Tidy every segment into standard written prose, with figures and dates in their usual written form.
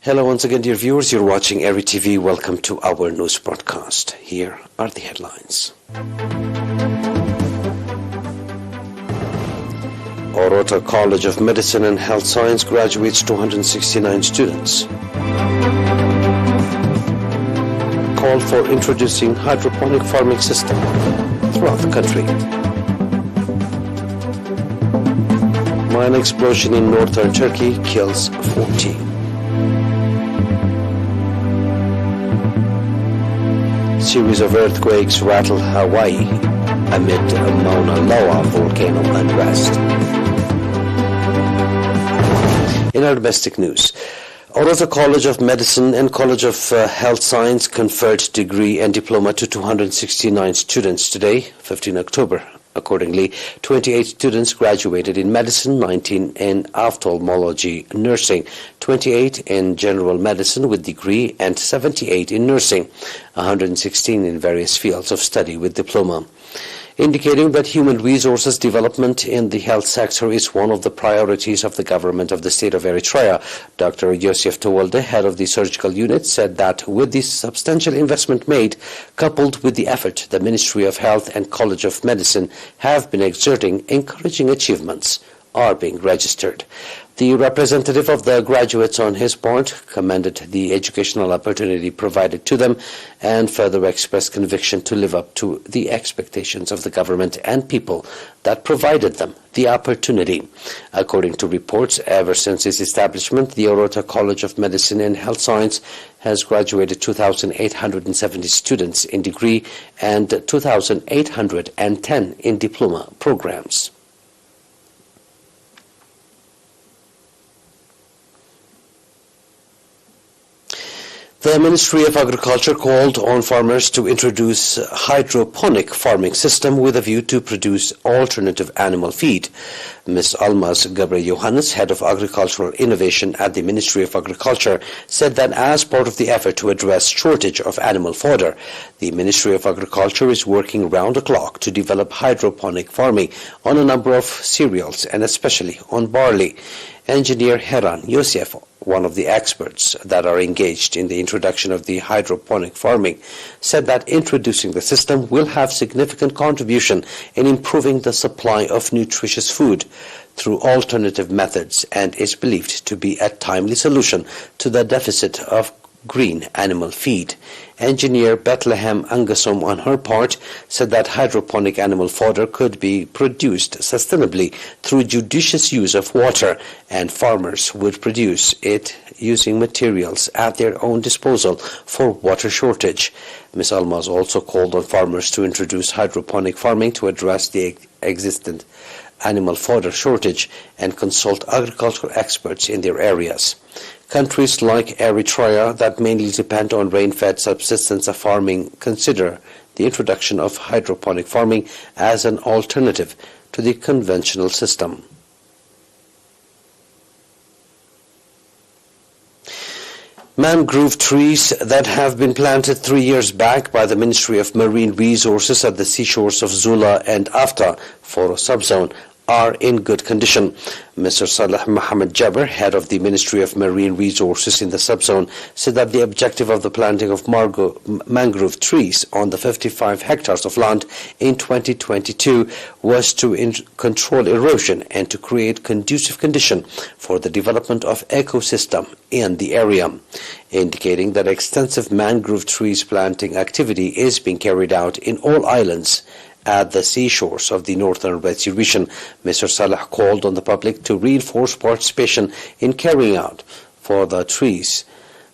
Hello once again, dear viewers. You're watching ERi-TV. Welcome to our news broadcast. Here are the headlines. Orota College of Medicine and Health Science graduates 269 students. Call for introducing hydroponic farming system throughout the country. Mine explosion in northern Turkey kills 40. Series of earthquakes rattle Hawaii amid Mauna Loa volcano unrest. In our domestic news, Orota College of Medicine and College of Health Science conferred degree and diploma to 269 students today, 15 October. Accordingly, 28 students graduated in medicine, 19 in ophthalmology nursing, 28 in general medicine with degree, and 78 in nursing, 116 in various fields of study with diploma, indicating that human resources development in the health sector is one of the priorities of the government of the state of Eritrea. Dr. Yosef Tewolde, head of the surgical unit, said that with this substantial investment made, coupled with the effort the Ministry of Health and College of Medicine have been exerting, encouraging achievements are being registered. The representative of the graduates on his part commended the educational opportunity provided to them and further expressed conviction to live up to the expectations of the government and people that provided them the opportunity. According to reports, ever since its establishment, the Orota College of Medicine and Health Science has graduated 2,870 students in degree and 2,810 in diploma programs. The Ministry of Agriculture called on farmers to introduce hydroponic farming system with a view to produce alternative animal feed. Ms. Almaz Gabre-Yohannes, head of agricultural innovation at the Ministry of Agriculture, said that as part of the effort to address shortage of animal fodder, the Ministry of Agriculture is working round the clock to develop hydroponic farming on a number of cereals and especially on barley. Engineer Heran Yosef, one of the experts that are engaged in the introduction of the hydroponic farming, said that introducing the system will have significant contribution in improving the supply of nutritious food through alternative methods and is believed to be a timely solution to the deficit of green animal feed. Engineer Bethlehem Angasom, on her part, said that hydroponic animal fodder could be produced sustainably through judicious use of water, and farmers would produce it using materials at their own disposal for water shortage. Ms. Almaz also called on farmers to introduce hydroponic farming to address the existent animal fodder shortage and consult agricultural experts in their areas. Countries like Eritrea that mainly depend on rain-fed subsistence farming consider the introduction of hydroponic farming as an alternative to the conventional system. Mangrove trees that have been planted 3 years back by the Ministry of Marine Resources at the seashores of Zula and Afta for a subzone are in good condition. Mr. Salah Mohammed Jabber, head of the Ministry of Marine Resources in the subzone, said that the objective of the planting of mangrove trees on the 55 hectares of land in 2022 was to control erosion and to create conducive condition for the development of ecosystem in the area, indicating that extensive mangrove trees planting activity is being carried out in all islands at the seashores of the northern Red Sea region. Mr. Salah called on the public to reinforce participation in carrying out for the trees,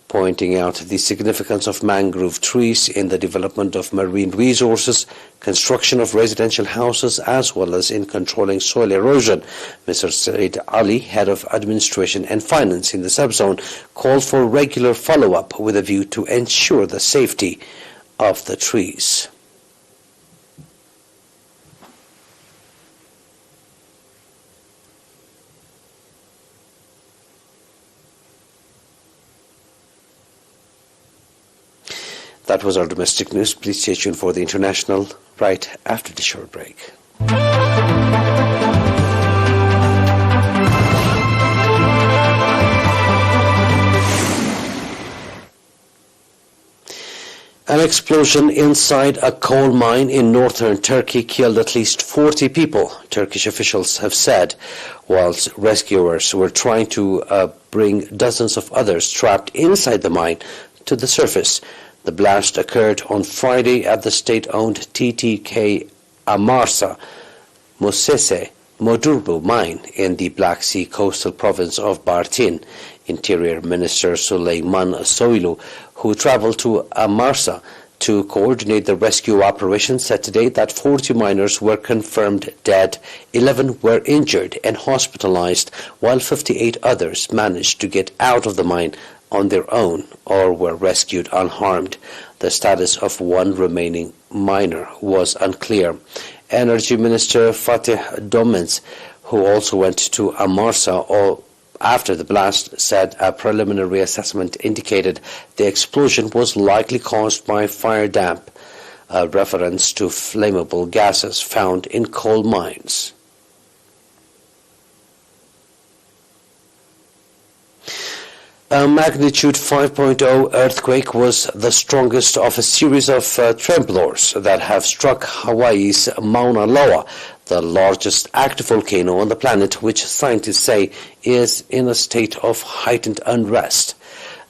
pointing out the significance of mangrove trees in the development of marine resources, construction of residential houses, as well as in controlling soil erosion. Mr. Said Ali, head of administration and finance in the subzone, called for regular follow-up with a view to ensure the safety of the trees. That was our domestic news. Please stay tuned for the international right after the short break. An explosion inside a coal mine in northern Turkey killed at least 40 people, Turkish officials have said, whilst rescuers were trying to bring dozens of others trapped inside the mine to the surface. The blast occurred on Friday at the state-owned TTK Amarsa Mosese Modurbu mine in the Black Sea coastal province of Bartın. Interior Minister Süleyman Soylu, who traveled to Amarsa to coordinate the rescue operation, said today that 40 miners were confirmed dead, 11 were injured and hospitalized, while 58 others managed to get out of the mine on their own or were rescued unharmed. The status of one remaining miner was unclear. Energy Minister Fatih Domens, who also went to Amarsa after the blast, said a preliminary assessment indicated the explosion was likely caused by fire damp, a reference to flammable gases found in coal mines. A magnitude 5.0 earthquake was the strongest of a series of tremblors that have struck Hawaii's Mauna Loa, the largest active volcano on the planet, which scientists say is in a state of heightened unrest.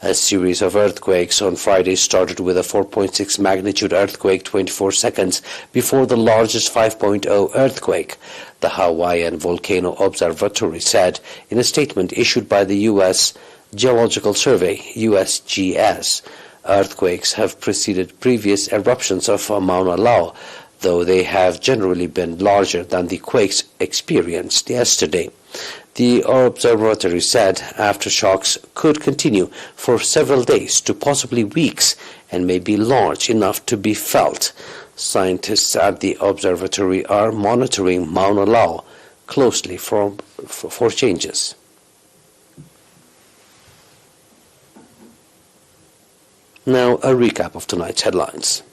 A series of earthquakes on Friday started with a 4.6 magnitude earthquake 24 seconds before the largest 5.0 earthquake, the Hawaiian Volcano Observatory said in a statement issued by the U.S. Geological Survey, USGS. Earthquakes have preceded previous eruptions of Mauna Loa, though they have generally been larger than the quakes experienced yesterday. The observatory said aftershocks could continue for several days to possibly weeks and may be large enough to be felt. Scientists at the observatory are monitoring Mauna Loa closely for changes. Now, a recap of tonight's headlines.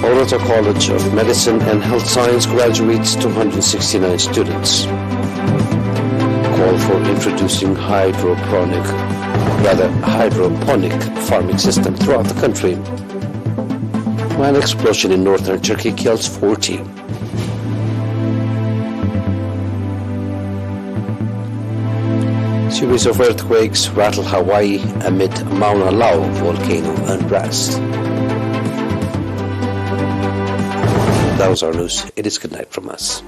Oroto College of Medicine and Health Science graduates 269 students. Call for introducing hydroponic farming system throughout the country. An explosion in northern Turkey kills 40. Series of earthquakes rattle Hawaii amid Mauna Loa volcano unrest. That was our news. It is good night from us.